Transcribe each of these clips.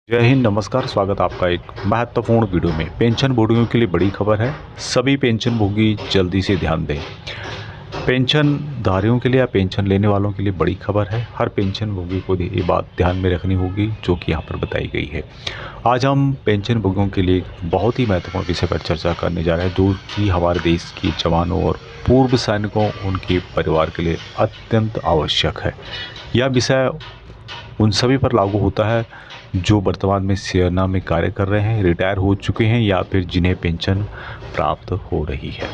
जय हिंद, नमस्कार। स्वागत आपका एक महत्वपूर्ण वीडियो में। पेंशन भोगियों के लिए बड़ी खबर है। सभी पेंशन भोगी जल्दी से ध्यान दें। पेंशन धारियों के लिए या पेंशन लेने वालों के लिए बड़ी खबर है। हर पेंशन भोगी को ये बात ध्यान में रखनी होगी जो कि यहाँ पर बताई गई है। आज हम पेंशन भोगियों के लिए बहुत ही महत्वपूर्ण विषय पर चर्चा करने जा रहे हैं, जो कि हमारे देश के जवानों और पूर्व सैनिकों उनके परिवार के लिए अत्यंत आवश्यक है। यह विषय उन सभी पर लागू होता है जो वर्तमान में सेना में कार्य कर रहे हैं, रिटायर हो चुके हैं या फिर जिन्हें पेंशन प्राप्त हो रही है।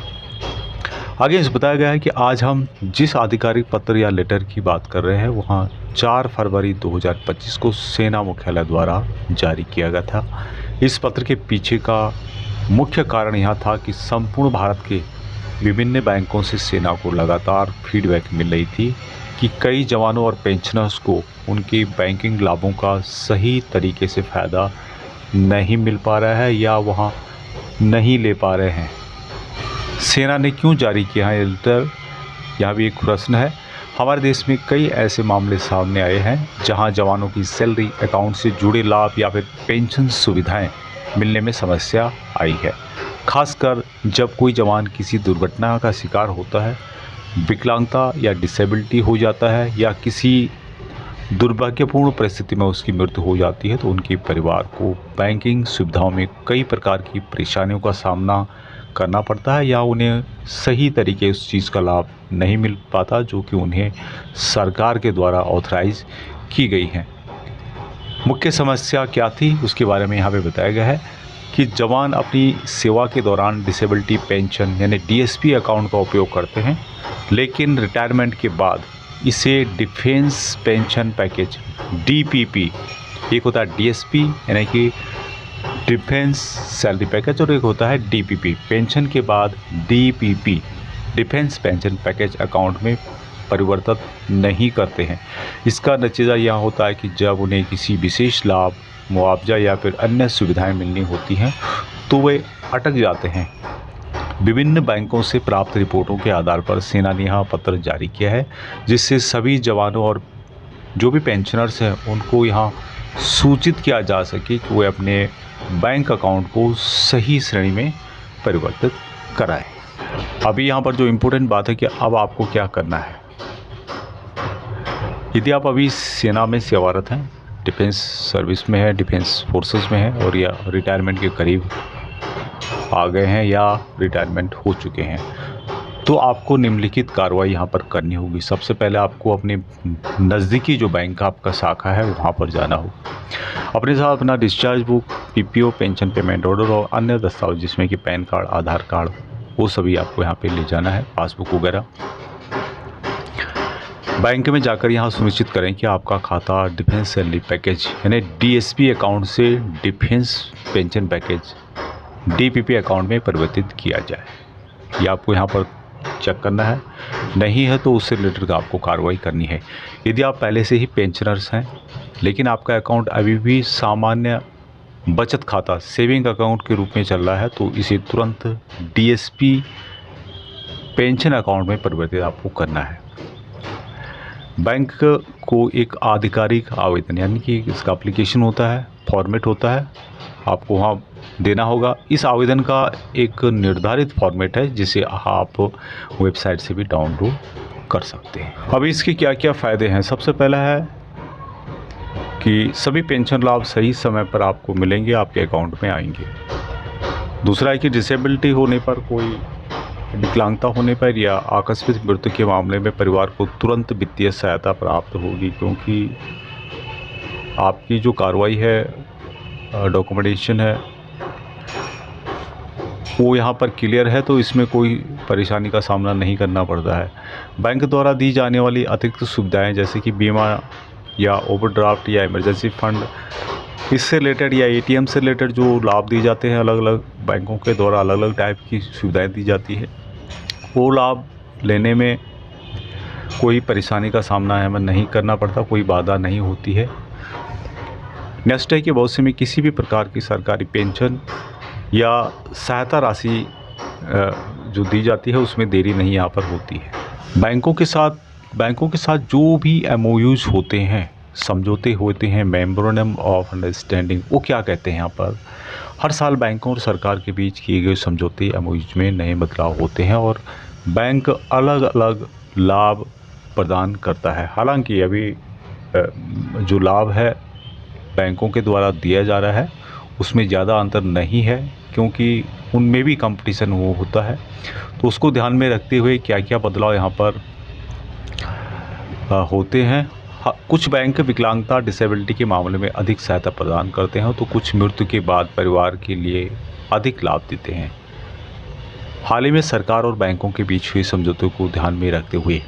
आगे इस बताया गया है कि आज हम जिस आधिकारिक पत्र या लेटर की बात कर रहे हैं वहाँ 4 फरवरी 2025 को सेना मुख्यालय द्वारा जारी किया गया था। इस पत्र के पीछे का मुख्य कारण यह था कि संपूर्ण भारत के विभिन्न बैंकों से सेना को लगातार फीडबैक मिल रही थी कि कई जवानों और पेंशनर्स को उनके बैंकिंग लाभों का सही तरीके से फ़ायदा नहीं मिल पा रहा है या वहाँ नहीं ले पा रहे हैं। सेना ने क्यों जारी किया है लेटर, यह भी एक प्रश्न है। हमारे देश में कई ऐसे मामले सामने आए हैं जहां जवानों की सैलरी अकाउंट से जुड़े लाभ या फिर पेंशन सुविधाएं मिलने में समस्या आई है। खासकर जब कोई जवान किसी दुर्घटना का शिकार होता है, विकलांगता या डिसेबिलिटी हो जाता है या किसी दुर्भाग्यपूर्ण परिस्थिति में उसकी मृत्यु हो जाती है, तो उनके परिवार को बैंकिंग सुविधाओं में कई प्रकार की परेशानियों का सामना करना पड़ता है या उन्हें सही तरीके उस चीज़ का लाभ नहीं मिल पाता जो कि उन्हें सरकार के द्वारा ऑथराइज की गई है। मुख्य समस्या क्या थी उसके बारे में यहाँ पे बताया गया है कि जवान अपनी सेवा के दौरान डिसेबिलिटी पेंशन यानी डीएसपी अकाउंट का उपयोग करते हैं, लेकिन रिटायरमेंट के बाद इसे डिफेंस पेंशन पैकेज डीपीपी, एक होता है डीएसपी यानी कि डिफेंस सैलरी पैकेज और एक होता है डीपीपी, पेंशन के बाद DPP defence pension package account में परिवर्तित नहीं करते हैं। इसका नतीजा यह होता है कि जब उन्हें किसी विशेष लाभ, मुआवजा या फिर अन्य सुविधाएं मिलनी होती हैं तो वे अटक जाते हैं। विभिन्न बैंकों से प्राप्त रिपोर्टों के आधार पर सेना ने यह पत्र जारी किया है, जिससे सभी जवानों और जो भी पेंशनर्स हैं उनको यहाँ सूचित किया जा सके कि वे अपने बैंक अकाउंट को सही श्रेणी में परिवर्तित कराएं। अभी यहाँ पर जो इम्पोर्टेंट बात है कि अब आपको क्या करना है। यदि आप अभी सेना में सेवारत हैं, डिफेंस सर्विस में है, डिफेंस फोर्सेस में है और या रिटायरमेंट के करीब आ गए हैं या रिटायरमेंट हो चुके हैं, तो आपको निम्नलिखित कार्रवाई यहाँ पर करनी होगी। सबसे पहले आपको अपने नज़दीकी जो बैंक का आपका शाखा है वहाँ पर जाना हो। अपने साथ अपना discharge book, PPO, pension payment order और अन्य दस्तावेज जिसमें कि पैन कार्ड, आधार कार्ड, वो सभी आपको यहाँ पे ले जाना है, पासबुक वगैरह। बैंक में जाकर यहाँ सुनिश्चित करें कि आपका खाता डिफेंस सैलरी पैकेज यानी डीएसपी अकाउंट से defence pension package DPP account में परिवर्तित किया जाए। यह आपको यहाँ पर चेक करना है। नहीं है तो उससे रिलेटेड आपको कार्रवाई करनी है। यदि आप पहले से ही पेंशनर्स हैं लेकिन आपका अकाउंट अभी भी सामान्य बचत खाता सेविंग अकाउंट के रूप में चल रहा है, तो इसे तुरंत डीएसपी पेंशन अकाउंट में परिवर्तित आपको करना है। बैंक को एक आधिकारिक आवेदन यानी कि इसका एप्लीकेशन होता है, फॉर्मेट होता है, आपको वहाँ देना होगा। इस आवेदन का एक निर्धारित फॉर्मेट है जिसे आप वेबसाइट से भी डाउनलोड कर सकते हैं। अब इसके क्या क्या फ़ायदे हैं। सबसे पहला है कि सभी पेंशन लाभ सही समय पर आपको मिलेंगे, आपके अकाउंट में आएंगे। दूसरा है कि डिसेबिलिटी होने पर, कोई विकलांगता होने पर या आकस्मिक मृत्यु के मामले में परिवार को तुरंत वित्तीय सहायता प्राप्त होगी, क्योंकि आपकी जो कार्रवाई है, डॉक्यूमेंटेशन है, वो यहाँ पर क्लियर है, तो इसमें कोई परेशानी का सामना नहीं करना पड़ता है। बैंक द्वारा दी जाने वाली अतिरिक्त सुविधाएं जैसे कि बीमा या ओवरड्राफ्ट या इमरजेंसी फंड, इससे रिलेटेड या एटीएम से रिलेटेड जो लाभ दिए जाते हैं, अलग अलग बैंकों के द्वारा अलग अलग टाइप की सुविधाएं दी जाती है, वो लाभ लेने में कोई परेशानी का सामना हमें नहीं करना पड़ता, कोई बाधा नहीं होती है। नेक्स्ट है कि भविष्य में किसी भी प्रकार की सरकारी पेंशन या सहायता राशि जो दी जाती है उसमें देरी नहीं यहाँ पर होती है। बैंकों के साथ जो भी एमओयूज़ होते हैं समझौते होते हैं, मेमोरेंडम ऑफ अंडरस्टैंडिंग, वो क्या कहते हैं यहाँ पर? हर साल बैंकों और सरकार के बीच किए गए समझौते एमओयूज में नए बदलाव होते हैं और बैंक अलग अलग लाभ प्रदान करता है। हालांकि अभी जो लाभ है बैंकों के द्वारा दिया जा रहा है उसमें ज़्यादा अंतर नहीं है, क्योंकि उनमें भी कंपटीशन वो होता है। तो उसको ध्यान में रखते हुए क्या क्या बदलाव यहाँ पर होते हैं। कुछ बैंक विकलांगता डिसेबिलिटी के मामले में अधिक सहायता प्रदान करते हैं, तो कुछ मृत्यु के बाद परिवार के लिए अधिक लाभ देते हैं। हाल ही में सरकार और बैंकों के बीच हुए समझौतों को ध्यान में रखते हुए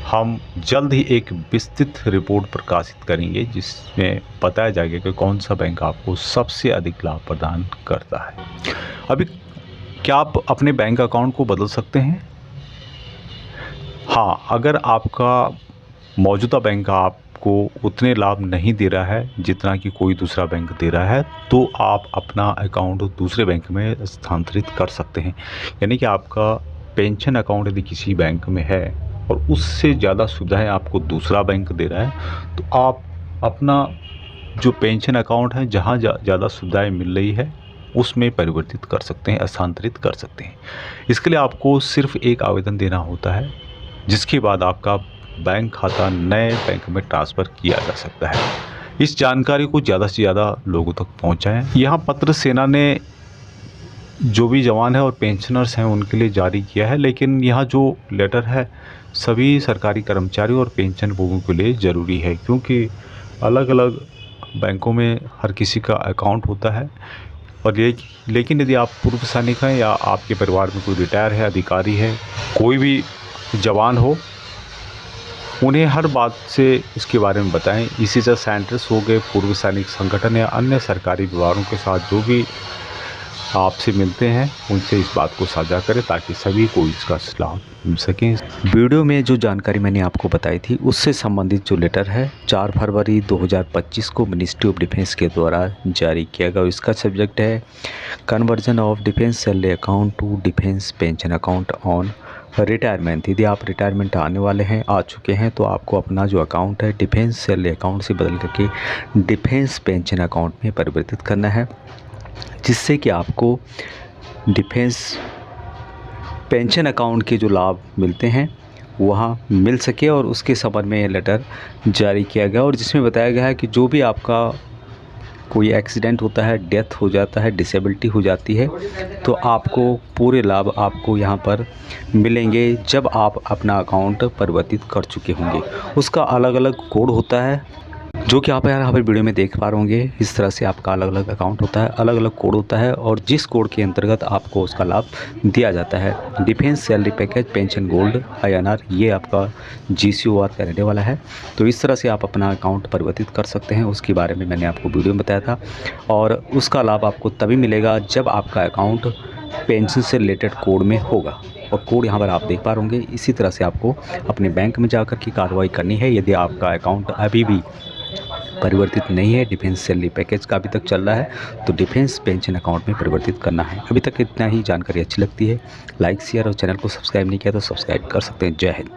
हम जल्द ही एक विस्तृत रिपोर्ट प्रकाशित करेंगे, जिसमें बताया जाएगा कि कौन सा बैंक आपको सबसे अधिक लाभ प्रदान करता है। अभी क्या आप अपने बैंक अकाउंट को बदल सकते हैं? हाँ, अगर आपका मौजूदा बैंक आपको उतने लाभ नहीं दे रहा है जितना कि कोई दूसरा बैंक दे रहा है, तो आप अपना अकाउंट दूसरे बैंक में स्थानांतरित कर सकते हैं। यानी कि आपका पेंशन अकाउंट यदि किसी बैंक में है और उससे ज़्यादा सुविधाएं आपको दूसरा बैंक दे रहा है, तो आप अपना जो पेंशन अकाउंट है जहां ज़्यादा सुविधाएं मिल रही है उसमें परिवर्तित कर सकते हैं, स्थानांतरित कर सकते हैं। इसके लिए आपको सिर्फ एक आवेदन देना होता है, जिसके बाद आपका बैंक खाता नए बैंक में ट्रांसफ़र किया जा सकता है। इस जानकारी को ज़्यादा से ज़्यादा लोगों तक पहुँचाएँ। यहाँ पत्र सेना ने जो भी जवान है और पेंशनर्स हैं उनके लिए जारी किया है, लेकिन यहाँ जो लेटर है सभी सरकारी कर्मचारियों और पेंशन भोगियों के लिए ज़रूरी है, क्योंकि अलग अलग बैंकों में हर किसी का अकाउंट होता है। और ये लेकिन यदि आप पूर्व सैनिक हैं या आपके परिवार में कोई रिटायर है, अधिकारी है, कोई भी जवान हो, उन्हें हर बात से इसके बारे में बताएं। इसी तरह सेंटर्स हो गए, पूर्व सैनिक संगठन या अन्य सरकारी विभागों के साथ जो भी आपसे मिलते हैं उनसे इस बात को साझा करें, ताकि सभी को इसका लाभ मिल सके। वीडियो में जो जानकारी मैंने आपको बताई थी उससे संबंधित जो लेटर है 4 फरवरी 2025 को मिनिस्ट्री ऑफ डिफेंस के द्वारा जारी किया गया। इसका सब्जेक्ट है conversion of defence salary account to defence pension account on retirement. यदि आप रिटायरमेंट आने वाले हैं, आ चुके हैं, तो आपको अपना जो अकाउंट है डिफेंस सैलरी अकाउंट से बदल करके डिफेंस पेंशन अकाउंट में परिवर्तित करना है, जिससे कि आपको डिफेंस पेंशन अकाउंट के जो लाभ मिलते हैं वहाँ मिल सके। और उसके संबंध में ये लेटर जारी किया गया और जिसमें बताया गया है कि जो भी आपका कोई एक्सीडेंट होता है, डेथ हो जाता है, डिसेबिलिटी हो जाती है, तो आपको पूरे लाभ आपको यहाँ पर मिलेंगे जब आप अपना अकाउंट परिवर्तित कर चुके होंगे। उसका अलग अलग कोड होता है, जो कि आप यहाँ पर वीडियो में देख पा रहे होंगे। इस तरह से आपका अलग अलग अकाउंट होता है, अलग अलग कोड होता है, और जिस कोड के अंतर्गत आपको उसका लाभ दिया जाता है। Defence salary package, pension gold, INR, ये आपका GCOR का रहने वाला है। तो इस तरह से आप अपना अकाउंट परिवर्तित कर सकते हैं। उसके बारे में मैंने आपको वीडियो में बताया था, और उसका लाभ आपको तभी मिलेगा जब आपका अकाउंट पेंशन से रिलेटेड कोड में होगा। और कोड यहाँ पर आप देख पा रहे होंगे। इसी तरह से आपको अपने बैंक में जाकर की कार्रवाई करनी है। यदि आपका अकाउंट अभी भी परिवर्तित नहीं है, डिफेंस सैलरी पैकेज का अभी तक चल रहा है, तो डिफेंस पेंशन अकाउंट में परिवर्तित करना है। अभी तक इतना ही जानकारी अच्छी लगती है, लाइक शेयर और चैनल को सब्सक्राइब नहीं किया तो सब्सक्राइब कर सकते हैं। जय हिंद।